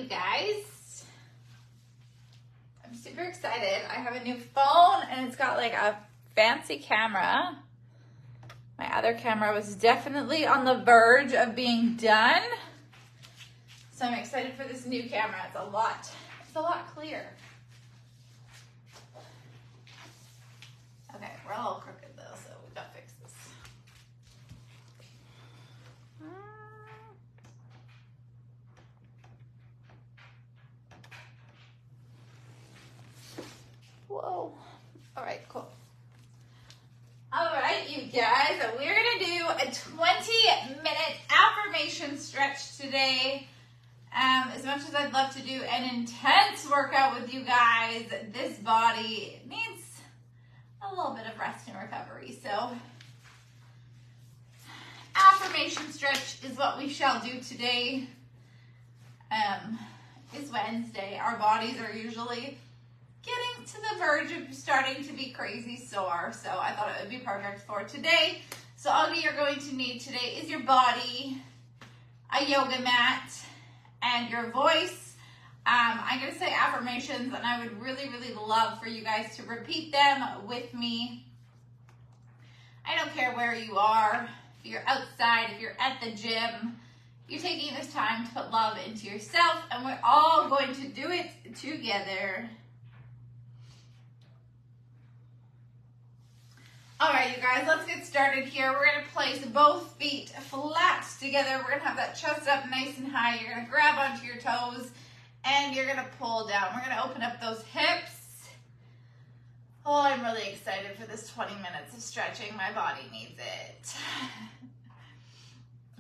you guys. I'm super excited. I have a new phone and it's got like a fancy camera. My other camera was definitely on the verge of being done. So I'm excited for this new camera. It's a lot clearer. Okay, we're a little crooked though, so we gotta fix this. Whoa. All right, cool. All right, you guys, we're gonna do a 20-minute affirmation stretch today. As much as I'd love to do an intense workout with you guys, this body needs a little bit of rest and recovery. So, affirmation stretch is what we shall do today. It's Wednesday. Our bodies are usually getting to the verge of starting to be crazy sore, so I thought it would be perfect for today. So all you're going to need today is your body, a yoga mat, and your voice. I'm going to say affirmations, and I would really, really love for you guys to repeat them with me. I don't care where you are, if you're outside, if you're at the gym, you're taking this time to put love into yourself, and we're all going to do it together. All right, you guys, let's get started here. We're going to place both feet flat together. We're going to have that chest up nice and high. You're going to grab onto your toes, and you're going to pull down. We're going to open up those hips. Oh, I'm really excited for this 20 minutes of stretching. My body needs it.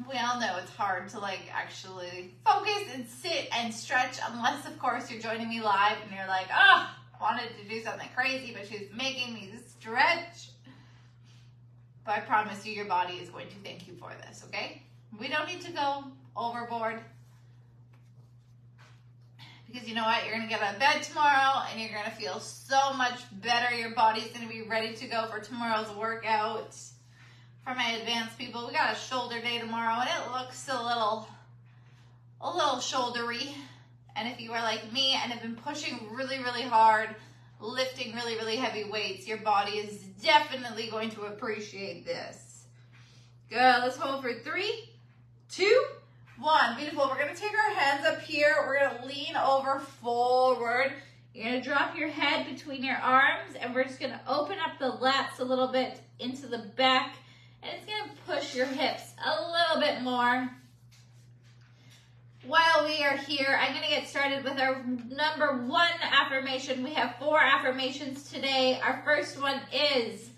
We all know it's hard to actually focus and sit and stretch unless, of course, you're joining me live and you're like, oh, I wanted to do something crazy, but she's making me stretch. But I promise you, your body is going to thank you for this, okay? We don't need to go overboard. Because you know what? You're going to get out of bed tomorrow and you're going to feel so much better. Your body's going to be ready to go for tomorrow's workout. For my advanced people, we got a shoulder day tomorrow and it looks a little shouldery. And if you are like me and have been pushing really, really hard, lifting really, really heavy weights, your body is definitely going to appreciate this. Good. Let's hold for 3, 2, 1. Beautiful. We're going to take our hands up here. We're going to lean over forward. You're going to drop your head between your arms, and we're just going to open up the lats a little bit into the back, and it's going to push your hips a little bit more. While we are here, I'm going to get started with our number 1 affirmation. We have 4 affirmations today. Our first one is,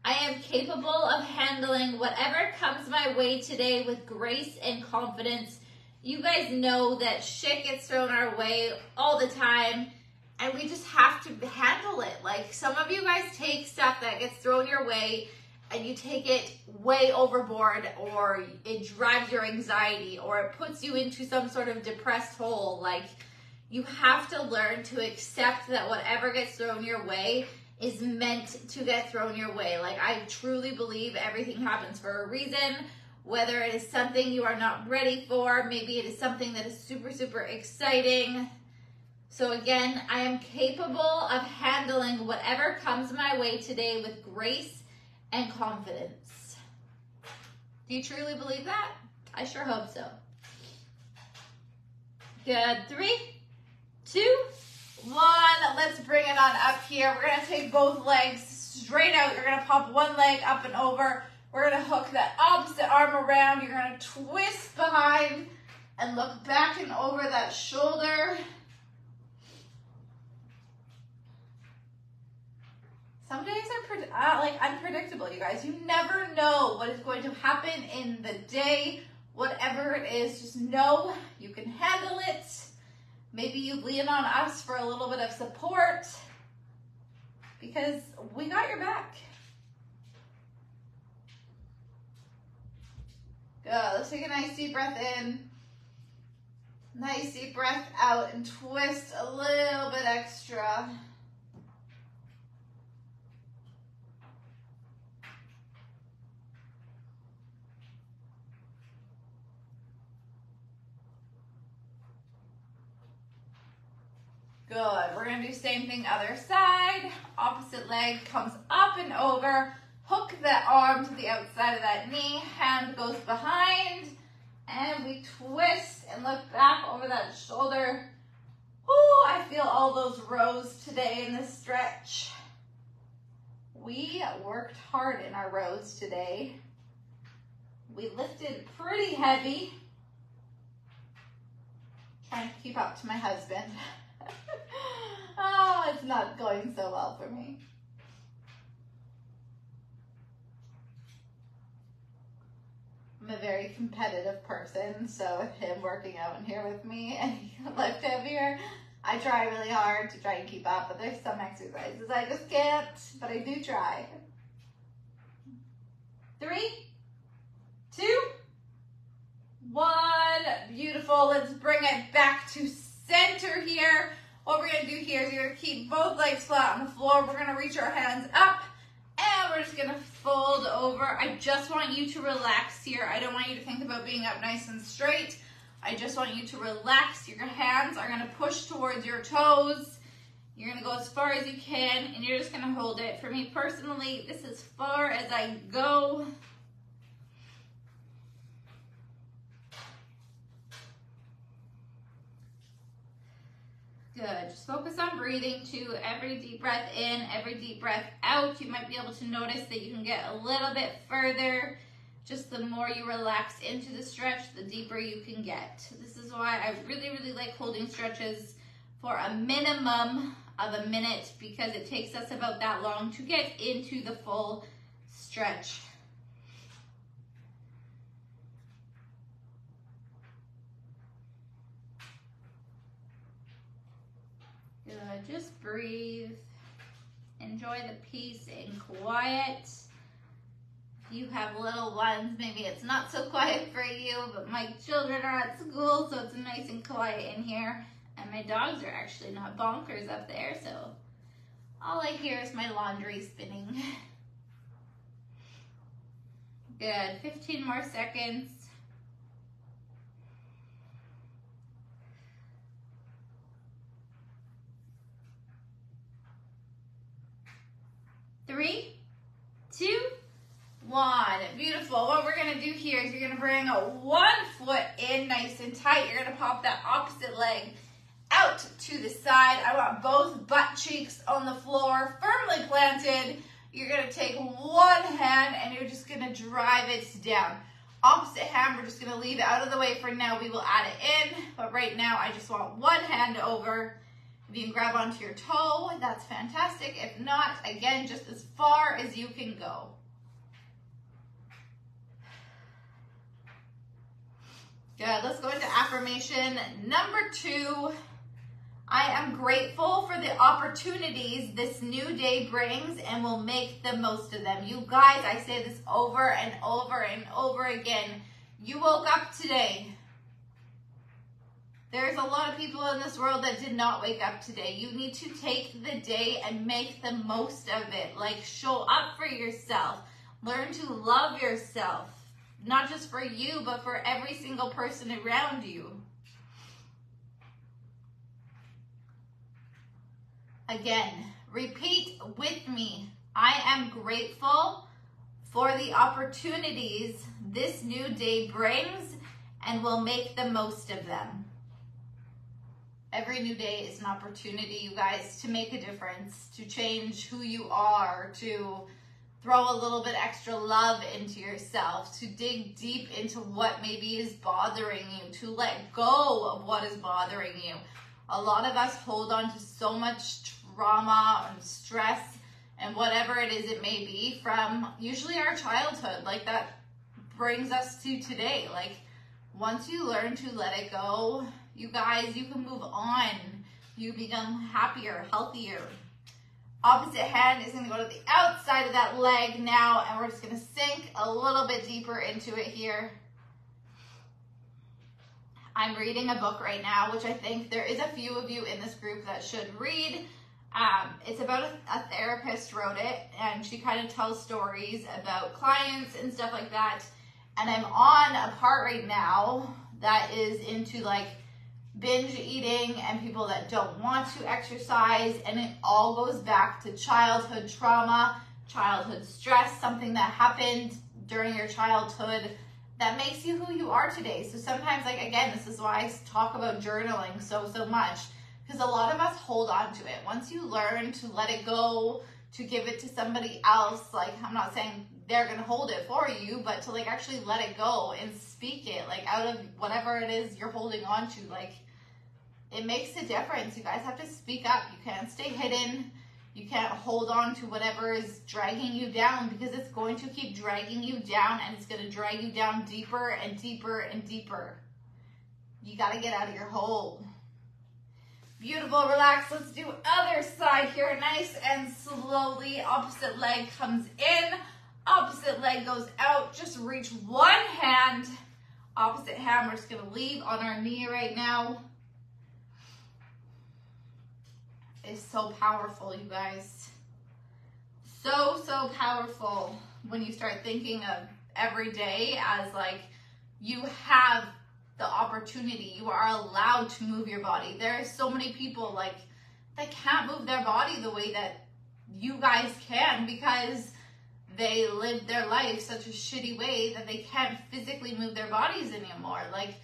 I am capable of handling whatever comes my way today with grace and confidence. You guys know that shit gets thrown our way all the time, and we just have to handle it. Like, some of you guys take stuff that gets thrown your way and you take it way overboard, or it drives your anxiety, or it puts you into some sort of depressed hole. Like, you have to learn to accept that whatever gets thrown your way is meant to get thrown your way. Like, I truly believe everything happens for a reason, whether it is something you are not ready for, maybe it is something that is super, super exciting. So again, I am capable of handling whatever comes my way today with grace and confidence. Do you truly believe that? I sure hope so. Good. 3, 2, 1. Let's bring it on up here. We're going to take both legs straight out. You're going to pop one leg up and over. We're going to hook that opposite arm around. You're going to twist behind and look back and over that shoulder. Some days are unpredictable, you guys. You never know what is going to happen in the day. Whatever it is, just know you can handle it. Maybe you lean on us for a little bit of support because we got your back. Good. Let's take a nice deep breath in. Nice deep breath out and twist a little bit extra. Good. We're going to do same thing other side. Opposite leg comes up and over. Hook that arm to the outside of that knee. Hand goes behind. And we twist and look back over that shoulder. Ooh, I feel all those rows today in this stretch. We worked hard in our rows today. We lifted pretty heavy. Trying to keep up to my husband. Oh, it's not going so well for me. I'm a very competitive person, so with him working out in here with me and he can lift heavier, I try really hard to try and keep up, but there's some exercises I just can't, but I do try. 3, 2, 1. Beautiful. Let's bring it back to center here. What we're going to do here is you're going to keep both legs flat on the floor. We're going to reach our hands up. And we're just going to fold over. I just want you to relax here. I don't want you to think about being up nice and straight. I just want you to relax. Your hands are going to push towards your toes. You're going to go as far as you can, and you're just going to hold it. For me personally, this is as far as I go. Good. Just focus on breathing too. Every deep breath in, every deep breath out. You might be able to notice that you can get a little bit further. Just the more you relax into the stretch, the deeper you can get. This is why I really, really like holding stretches for a minimum of a minute, because it takes us about that long to get into the full stretch. Good. Just breathe. Enjoy the peace and quiet. If you have little ones, maybe it's not so quiet for you, but my children are at school, so it's nice and quiet in here. And my dogs are actually not bonkers up there, so all I hear is my laundry spinning. Good. 15 more seconds. 3, 2, 1. Beautiful. What we're going to do here is you're going to bring one foot in nice and tight. You're going to pop that opposite leg out to the side. I want both butt cheeks on the floor, firmly planted. You're going to take one hand and you're just going to drive it down. Opposite hand, we're just going to leave it out of the way for now. We will add it in, but right now I just want one hand over. If you can grab onto your toe, that's fantastic. If not, again, just as far as you can go. Good. Let's go into affirmation number 2. I am grateful for the opportunities this new day brings and will make the most of them. You guys, I say this over and over and over again. You woke up today. There's a lot of people in this world that did not wake up today. You need to take the day and make the most of it. Like, show up for yourself. Learn to love yourself. Not just for you, but for every single person around you. Again, repeat with me. I am grateful for the opportunities this new day brings and will make the most of them. Every new day is an opportunity, you guys, to make a difference, to change who you are, to throw a little bit extra love into yourself, to dig deep into what maybe is bothering you, to let go of what is bothering you. A lot of us hold on to so much trauma and stress and whatever it is it may be from usually our childhood. Like, that brings us to today. Like, once you learn to let it go, you guys, you can move on. You become happier, healthier. Opposite hand is going to go to the outside of that leg now, and we're just going to sink a little bit deeper into it here. I'm reading a book right now, which I think there is a few of you in this group that should read. It's about a therapist wrote it, and she kind of tells stories about clients and stuff like that. And I'm on a part right now that is into like binge eating and people that don't want to exercise, and it all goes back to childhood trauma, childhood stress, something that happened during your childhood that makes you who you are today. So sometimes, like, again, this is why I talk about journaling so much, because a lot of us hold on to it. Once you learn to let it go, to give it to somebody else, like, I'm not saying they're going to hold it for you, but to like actually let it go and speak it, like, out of whatever it is you're holding on to, like, it makes a difference. You guys have to speak up. You can't stay hidden. You can't hold on to whatever is dragging you down, because it's going to keep dragging you down, and it's going to drag you down deeper and deeper and deeper. You got to get out of your hole. Beautiful, relax. Let's do other side here. Nice and slowly. Opposite leg comes in. Opposite leg goes out. Just reach one hand. Opposite hand, we're just going to leave on our knee right now. Is so powerful, you guys. So powerful when you start thinking of every day as like you have the opportunity, you are allowed to move your body. There are so many people like that can't move their body the way that you guys can, because they live their life such a shitty way that they can't physically move their bodies anymore. Like,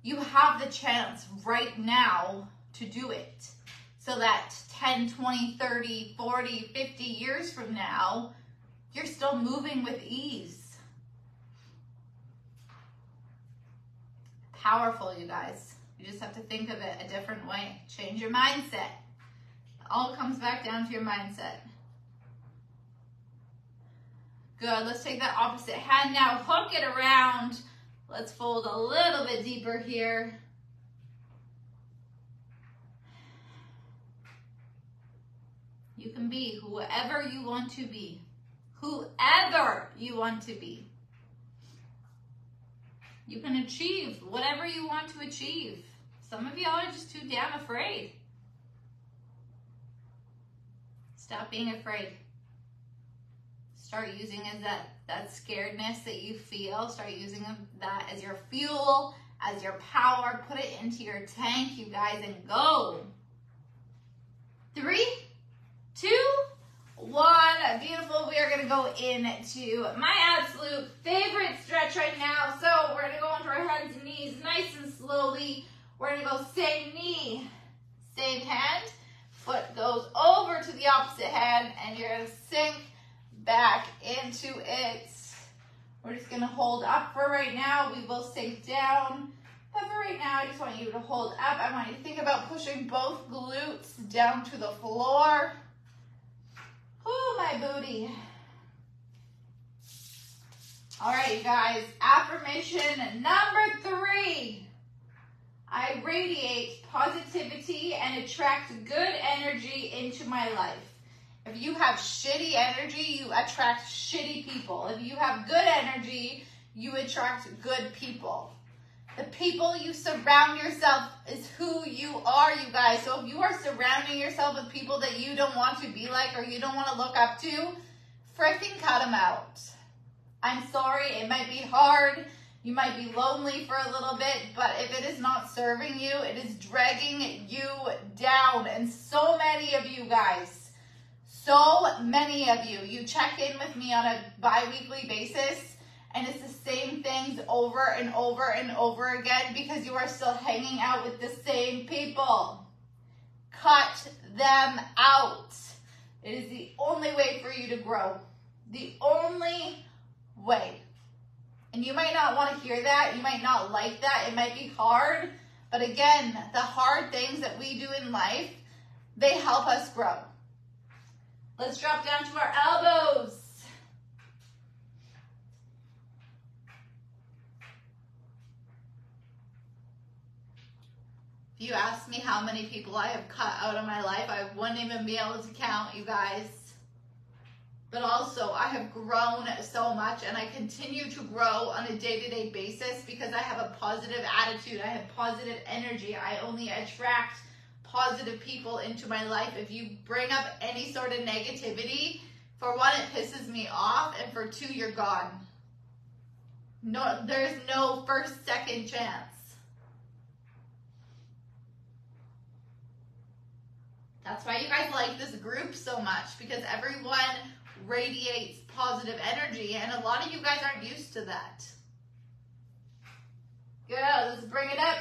you have the chance right now to do it, so that 10, 20, 30, 40, 50 years from now, you're still moving with ease. Powerful, you guys. You just have to think of it a different way. Change your mindset. It all comes back down to your mindset. Good. Let's take that opposite hand now. Hook it around. Let's fold a little bit deeper here. You can be whoever you want to be. Whoever you want to be. You can achieve whatever you want to achieve. Some of y'all are just too damn afraid. Stop being afraid. Start using that scaredness that you feel. Start using that as your fuel, as your power. Put it into your tank, you guys, and go. 3, 2, 1. Beautiful. We are going to go into my absolute favorite stretch right now. So we're going to go into our hands and knees nice and slowly. We're going to go same knee, same hand. Foot goes over to the opposite hand, and you're going to sink back into it. We're just going to hold up for right now. We will sink down. But for right now, I just want you to hold up. I want you to think about pushing both glutes down to the floor. Ooh, my booty. All right, you guys. Affirmation number 3. I radiate positivity and attract good energy into my life. If you have shitty energy, you attract shitty people. If you have good energy, you attract good people. The people you surround yourself is who you are, you guys. So if you are surrounding yourself with people that you don't want to be like or you don't want to look up to, freaking cut them out. I'm sorry, it might be hard. You might be lonely for a little bit, but if it is not serving you, it is dragging you down. And so many of you guys, so many of you, you check in with me on a bi-weekly basis, and it's the same things over and over and over again because you are still hanging out with the same people. Cut them out. It is the only way for you to grow. The only way. And you might not want to hear that. You might not like that. It might be hard. But again, the hard things that we do in life, they help us grow. Let's drop down to our elbows. If you asked me how many people I have cut out of my life, I wouldn't even be able to count, you guys. But also, I have grown so much, and I continue to grow on a day-to-day basis because I have a positive attitude. I have positive energy. I only attract positive people into my life. If you bring up any sort of negativity, for one, it pisses me off, and for two, you're gone. No, there's no first, second chance. That's why you guys like this group so much, because everyone radiates positive energy, and a lot of you guys aren't used to that. Good, let's bring it up.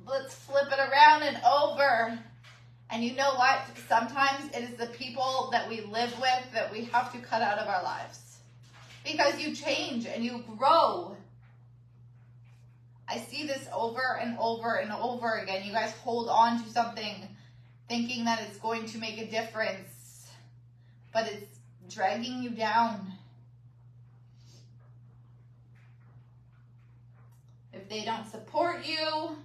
Let's flip it around and over. And you know what? Sometimes it is the people that we live with that we have to cut out of our lives. Because you change and you grow. I see this over and over and over again. You guys hold on to something thinking that it's going to make a difference, but it's dragging you down. If they don't support you,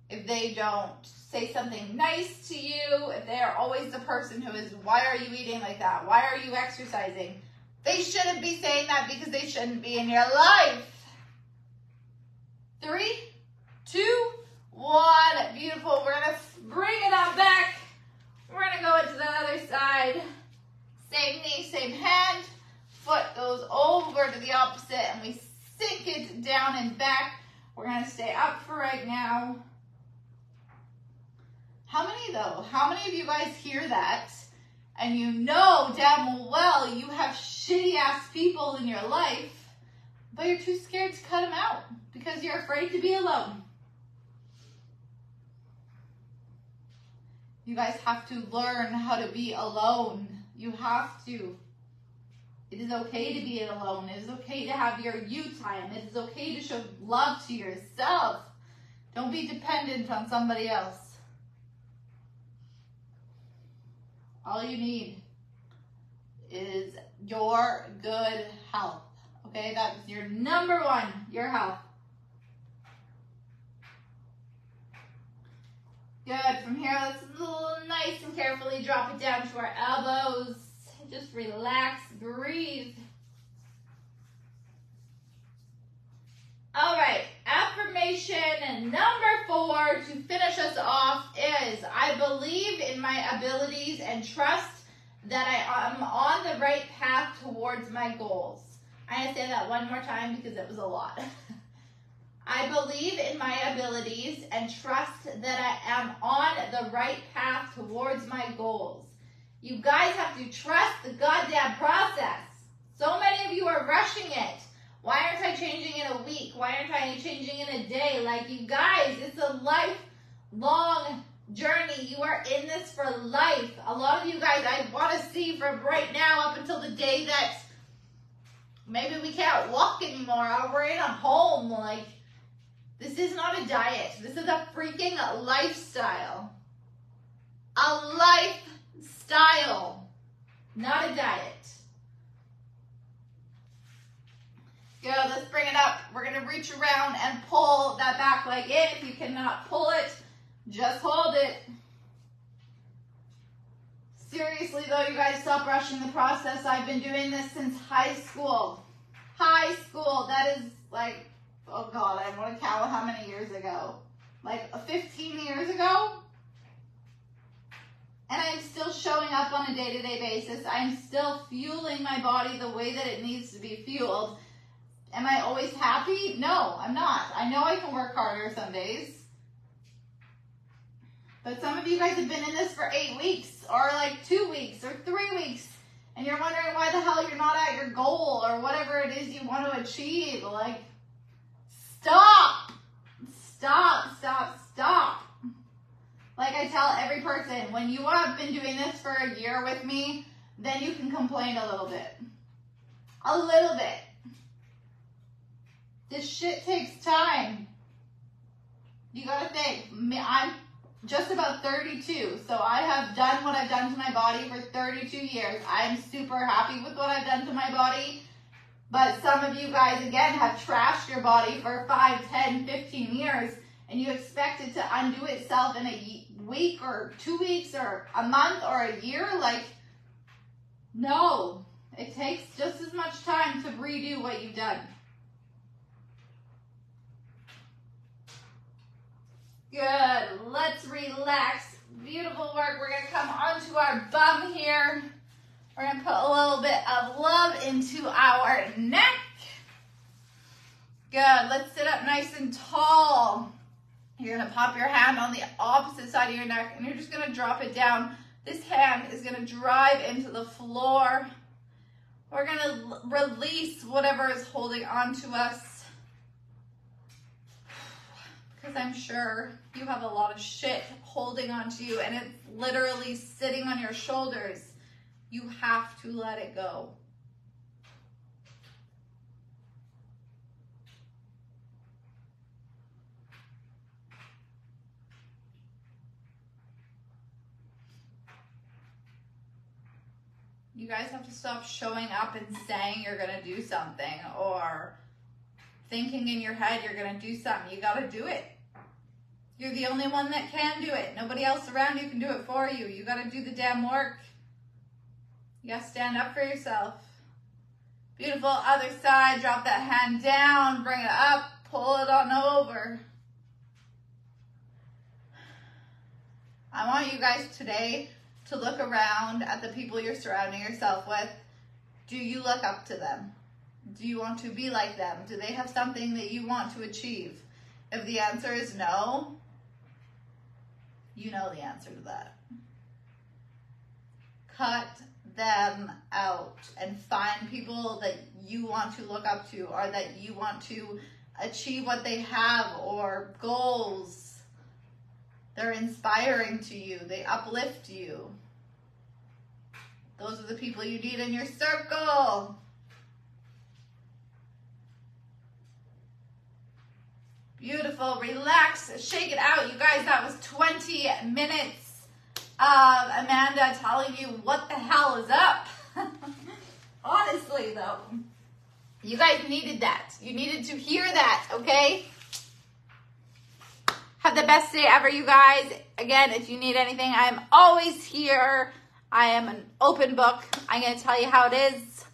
if they don't say something nice to you, if they are always the person who is, why are you eating like that? Why are you exercising? They shouldn't be saying that, because they shouldn't be in your life. 3, 2, 1. Beautiful. We're going to bring it on back. We're going to go into the other side. Same knee, same hand. Foot goes over to the opposite, and we sink it down and back. We're going to stay up for right now. How many though? How many of you guys hear that and you know damn well you have shitty ass people in your life, but you're too scared to cut them out because you're afraid to be alone? You guys have to learn how to be alone. You have to. It is okay to be alone. It is okay to have your you time. It is okay to show love to yourself. Don't be dependent on somebody else. All you need is your good health. Okay, that's your number one, your health. Good. From here, let's nice and carefully drop it down to our elbows. Just relax, breathe. All right, affirmation number 4 to finish us off is, I believe in my abilities and trust that I am on the right path towards my goals. I'm going to say that one more time because it was a lot. I believe in my abilities and trust that I am on the right path towards my goals. You guys have to trust the goddamn process. So many of you are rushing it. Why aren't I changing in a week? Why aren't I changing in a day? Like, you guys, it's a lifelong journey. You are in this for life. A lot of you guys, I want to see from right now up until the day that maybe we can't walk anymore or we're in a home. Like, this is not a diet. This is a freaking lifestyle. A lifestyle, not a diet. Good, let's bring it up. We're going to reach around and pull that back leg in. If you cannot pull it, just hold it. Seriously though, you guys, stop rushing the process. I've been doing this since high school. High school, that is like, oh God, I want to count how many years ago. Like 15 years ago? And I'm still showing up on a day-to-day basis. I'm still fueling my body the way that it needs to be fueled. Am I always happy? No, I'm not. I know I can work harder some days. But some of you guys have been in this for 8 weeks or like 2 weeks or 3 weeks. And you're wondering why the hell you're not at your goal or whatever it is you want to achieve. Like, stop. Stop, stop, stop. Like I tell every person, when you have been doing this for a year with me, then you can complain a little bit. A little bit. This shit takes time. You gotta think, I'm just about 32, so I have done what I've done to my body for 32 years. I'm super happy with what I've done to my body, but some of you guys, again, have trashed your body for 5, 10, 15 years, and you expect it to undo itself in a week or 2 weeks or a month or a year. Like, no, it takes just as much time to redo what you've done. Good. Let's relax. Beautiful work. We're going to come onto our bum here. We're going to put a little bit of love into our neck. Good. Let's sit up nice and tall. You're going to pop your hand on the opposite side of your neck, and you're just going to drop it down This hand is going to drive into the floor. We're going to release whatever is holding on to us. Because I'm sure you have a lot of shit holding on to you and it's literally sitting on your shoulders. You have to let it go. You guys have to stop showing up and saying you're going to do something or thinking in your head you're going to do something. You got to do it. You're the only one that can do it. Nobody else around you can do it for you. You got to do the damn work. You got to stand up for yourself. Beautiful. Other side. Drop that hand down. Bring it up. Pull it on over. I want you guys today to look around at the people you're surrounding yourself with. Do you look up to them? Do you want to be like them? Do they have something that you want to achieve? If the answer is no, you know the answer to that. Cut them out and find people that you want to look up to or that you want to achieve what they have or goals. They're inspiring to you. They uplift you. Those are the people you need in your circle. Beautiful. Relax. Shake it out. You guys, that was 20 minutes of Amanda telling you what the hell is up. Honestly, though. You guys needed that. You needed to hear that, okay? Have the best day ever, you guys. Again, if you need anything, I'm always here. I am an open book. I'm going to tell you how it is.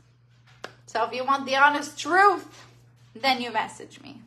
So if you want the honest truth, then you message me.